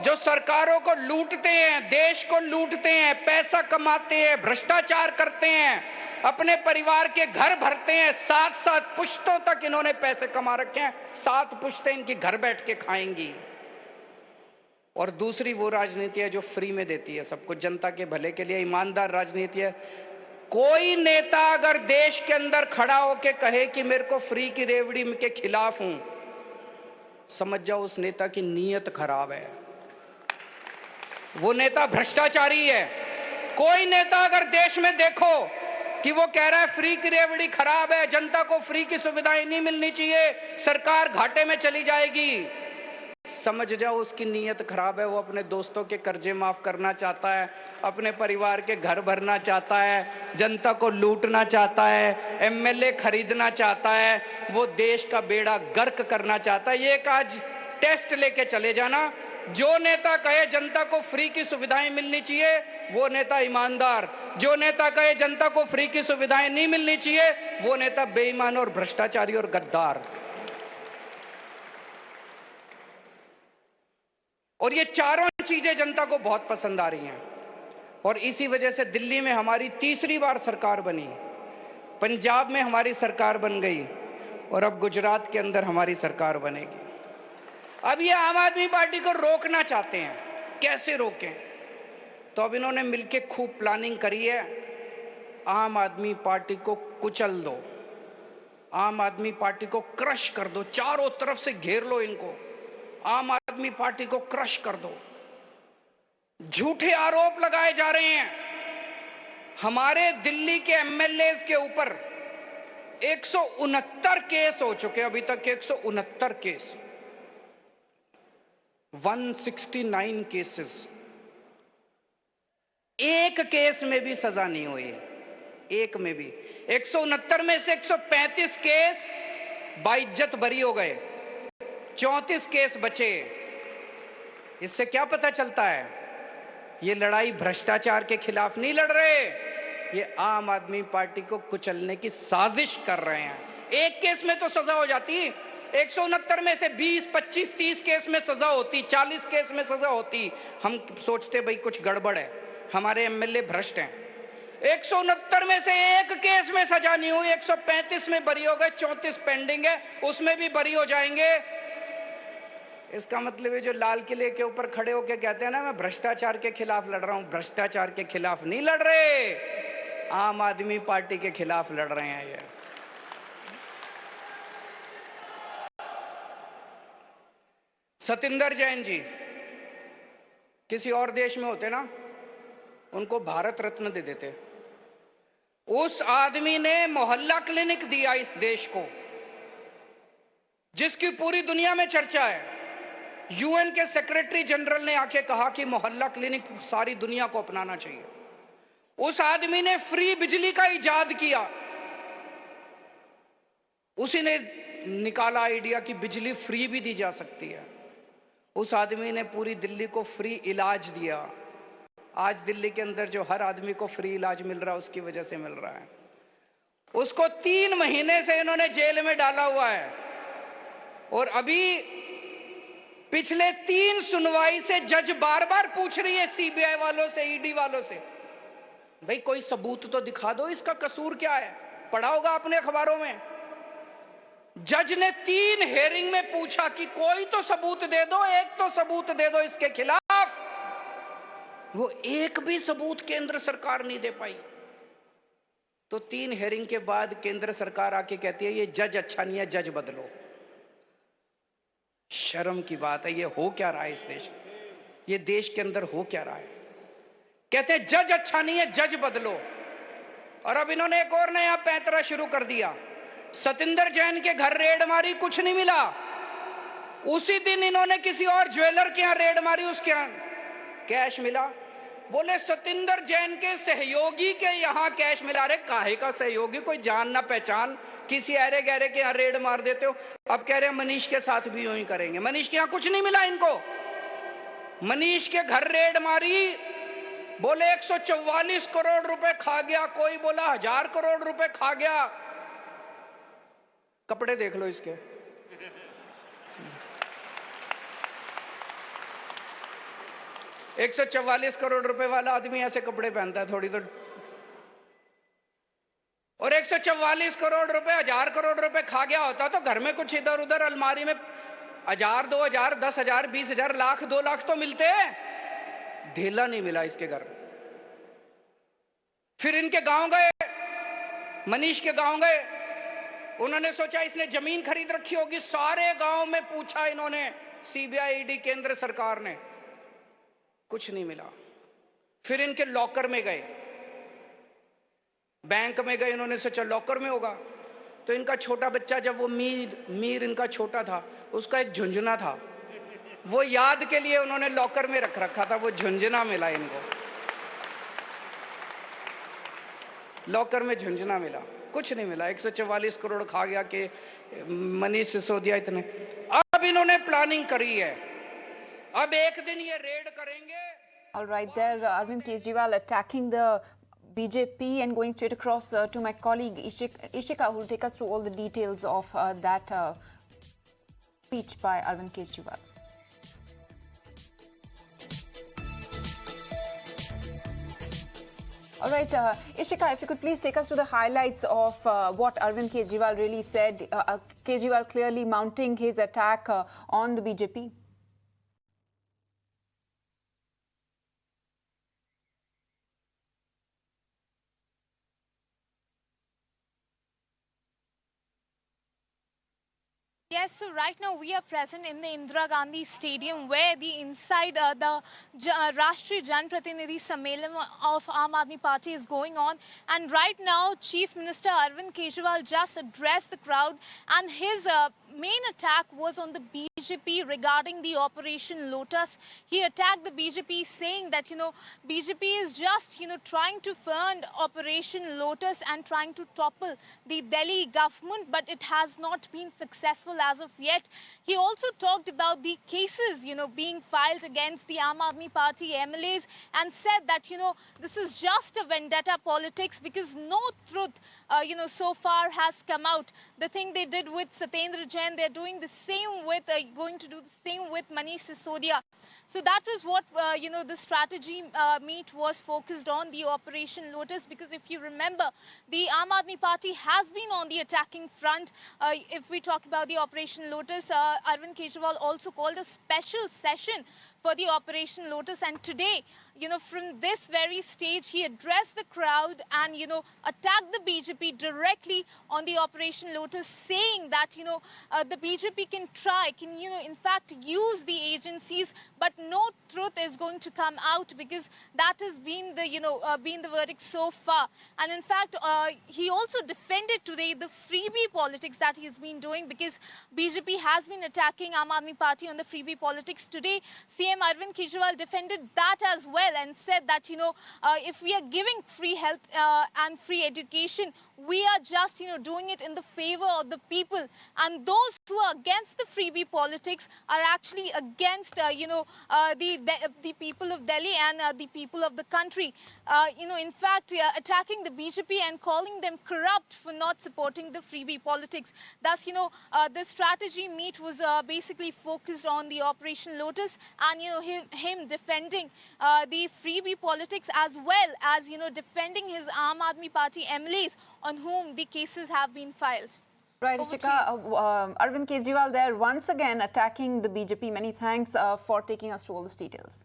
जो सरकारों को लूटते हैं, देश को लूटते हैं, पैसा कमाते हैं, भ्रष्टाचार करते हैं, अपने परिवार के घर भरते हैं, 7-7 पुश्तों तक इन्होंने पैसे कमा रखे हैं, 7 पुश्तें इनकी घर बैठ के खाएंगी। और दूसरी वो राजनीति है जो फ्री में देती है सबको, जनता के भले के लिए, ईमानदार राजनीति है। कोई नेता अगर देश के अंदर खड़ा होके कहे कि मेरे को फ्री की रेवड़ी के खिलाफ हूं, समझ जाओ उस नेता की नीयत खराब है, वो नेता भ्रष्टाचारी है। कोई नेता अगर देश में देखो कि वो कह रहा है फ्री की रेवड़ी खराब है, जनता को फ्री की सुविधाएं नहीं मिलनी चाहिए, सरकार घाटे में चली जाएगी, समझ जाओ उसकी नीयत खराब है। वो अपने दोस्तों के कर्जे माफ करना चाहता है, अपने परिवार के घर भरना चाहता है, जनता को लूटना चाहता है, एमएलए खरीदना चाहता है, वो देश का बेड़ा गर्क करना चाहता है। ये एक आज टेस्ट लेके चले जाना, जो नेता कहे जनता को फ्री की सुविधाएं मिलनी चाहिए वो नेता ईमानदार, जो नेता कहे जनता को फ्री की सुविधाएं नहीं मिलनी चाहिए वो नेता बेईमान और भ्रष्टाचारी और गद्दार। और ये चारों चीजें जनता को बहुत पसंद आ रही हैं, और इसी वजह से दिल्ली में हमारी तीसरी बार सरकार बनी, पंजाब में हमारी सरकार बन गई, और अब गुजरात के अंदर हमारी सरकार बनेगी। अब ये आम आदमी पार्टी को रोकना चाहते हैं, कैसे रोकें? तो अब इन्होंने मिलके खूब प्लानिंग करी है, आम आदमी पार्टी को कुचल दो, आम आदमी पार्टी को क्रश कर दो, चारों तरफ से घेर लो इनको, आम आदमी पार्टी को क्रश कर दो। झूठे आरोप लगाए जा रहे हैं, हमारे दिल्ली के एमएलए के ऊपर 169 केस हो चुके, अभी तक 169 केस, 169 केसेस, एक केस में भी सजा नहीं हुई, एक में भी। 169 में से 135 केस बाइज्जत बरी हो गए, 34 केस बचे। इससे क्या पता चलता है? ये लड़ाई भ्रष्टाचार के खिलाफ नहीं लड़ रहे, ये आम आदमी पार्टी को कुचलने की साजिश कर रहे हैं। एक केस में तो सजा हो जाती, 169 में से 20, 25, 30 केस में सजा होती, 40 केस में सजा होती, हम सोचते भाई कुछ गड़बड़ है, हमारे एमएलए भ्रष्ट हैं। 169 में से एक केस में सजा नहीं हुई, 135 में बरी हो गए, 34 पेंडिंग है, उसमें भी बरी हो जाएंगे। इसका मतलब है जो लाल किले के ऊपर खड़े होकर कहते हैं ना मैं भ्रष्टाचार के खिलाफ लड़ रहा हूं, भ्रष्टाचार के खिलाफ नहीं लड़ रहे, आम आदमी पार्टी के खिलाफ लड़ रहे हैं। ये सतिंदर जैन जी किसी और देश में होते ना, उनको भारत रत्न दे देते। उस आदमी ने मोहल्ला क्लिनिक दिया इस देश को, जिसकी पूरी दुनिया में चर्चा है। यूएन के सेक्रेटरी जनरल ने आके कहा कि मोहल्ला क्लिनिक सारी दुनिया को अपनाना चाहिए। उस आदमी ने फ्री बिजली का इजाद किया, उसी ने निकाला आइडिया कि बिजली फ्री भी दी जा सकती है। उस आदमी ने पूरी दिल्ली को फ्री इलाज दिया। आज दिल्ली के अंदर जो हर आदमी को फ्री इलाज मिल रहा है उसकी वजह से मिल रहा है। उसको 3 महीने से इन्होंने जेल में डाला हुआ है, और अभी पिछले 3 सुनवाई से जज बार बार पूछ रही है सीबीआई वालों से, ईडी वालों से, भाई कोई सबूत तो दिखा दो, इसका कसूर क्या है? पढ़ा होगा आपने अखबारों में। जज ने 3 हेयरिंग में पूछा कि कोई तो सबूत दे दो, एक तो सबूत दे दो इसके खिलाफ। वो एक भी सबूत केंद्र सरकार नहीं दे पाई। तो 3 हेयरिंग के बाद केंद्र सरकार आके कहती है ये जज अच्छा नहीं है, जज बदलो। शर्म की बात है, ये हो क्या रहा है इस देश में? ये देश के अंदर हो क्या रहा है? कहते हैं जज अच्छा नहीं है, जज बदलो। और अब इन्होंने एक और नया पैंतरा शुरू कर दिया। सतिंदर जैन के घर रेड मारी, कुछ नहीं मिला। उसी दिन इन्होंने किसी और ज्वेलर के यहां रेड मारी, उसके यहां कैश मिला। बोले सतिंदर जैन के सहयोगी के यहां कैश मिला। रहे काहे का सहयोगी? कोई जान ना पहचान, किसी अरे गहरे के यहां रेड मार देते हो। अब कह रहे हैं मनीष के साथ भी यूं ही करेंगे। मनीष के यहां कुछ नहीं मिला इनको। मनीष के घर रेड मारी, बोले 144 करोड़ रुपए खा गया, कोई बोला 1000 करोड़ रुपए खा गया। कपड़े देख लो इसके। 144 करोड़ रुपए वाला आदमी ऐसे कपड़े पहनता है थोड़ी तो, और 144 करोड़ रुपए 1000 करोड़ रुपए खा गया होता तो घर में कुछ इधर उधर अलमारी में 1000 2000 10,000 20,000 लाख 2 लाख तो मिलते हैं। ढेला नहीं मिला इसके घर। फिर इनके गांव गए, मनीष के गांव गए, उन्होंने सोचा इसने जमीन खरीद रखी होगी, सारे गांव में पूछा इन्होंने, सीबीआई ईडी केंद्र सरकार ने, कुछ नहीं मिला। फिर इनके लॉकर में गए, बैंक में गए, इन्होंने सोचा लॉकर में होगा। तो इनका छोटा बच्चा, जब वो मीर इनका छोटा था, उसका एक झुंझुना था, वो याद के लिए उन्होंने लॉकर में रख रखा था, वो झुंझुना मिला इनको, लॉकर में झुंझुना मिला, कुछ नहीं मिला। 144 करोड़ खा गया कि मनीष सिसोदिया इतने। अब इन्होंने प्लानिंग करी है, अब एक दिन ये रेड करेंगे। All right, there Arvind Kejriwal attacking the BJP, and going straight across to my colleague Ishika, who will take us through all the details of that speech by Arvind Kejriwal. All right, Ishika, if you could please take us to the highlights of what Arvind Kejriwal really said. Kejriwal clearly mounting his attack on the BJP. Yes, so right now we are present in the Indira Gandhi Stadium, where the inside the Rashtriya Jan Pratinidhi Sammelan of Aam Aadmi Party is going on. And right now, Chief Minister Arvind Kejriwal just addressed the crowd, and his main attack was on the BJP regarding the Operation Lotus. He attacked the BJP, saying that, BJP is just, trying to fund Operation Lotus and trying to topple the Delhi government, but it has not been successful as of yet. He also talked about the cases, being filed against the Aam Aadmi Party MLAs, and said that, this is just a vendetta politics, because no truth, so far has come out. The thing they did with Satyendra Jain, they're doing the same with, going to do the same with Manish Sisodia. So that was what, the strategy meet was focused on, the Operation Lotus, because if you remember, the Aam Aadmi Party has been on the attacking front. If we talk about the Operation Lotus, Arvind Kejriwal also called a special session for the Operation Lotus, and today, from this very stage, he addressed the crowd and, attacked the BJP directly on the Operation Lotus, saying that, the BJP can in fact, use the agencies, but no truth is going to come out, because that has been the, been the verdict so far. And in fact, he also defended today the freebie politics that he's been doing, because BJP has been attacking Aam Aadmi Party on the freebie politics. Today, CM Arvind Kejriwal defended that as well, and said that, if we are giving free health and free education, we are just, doing it in the favor of the people. And those who are against the freebie politics are actually against, the people of Delhi and the people of the country. In fact, attacking the BJP and calling them corrupt for not supporting the freebie politics. Thus, the strategy meet was basically focused on the Operation Lotus, and, him defending the freebie politics, as well as, defending his Aam Aadmi Party MLAs on whom the cases have been filed. Right, Ishika, Arvind Kejriwal there once again attacking the BJP. Many thanks for taking us through all those details.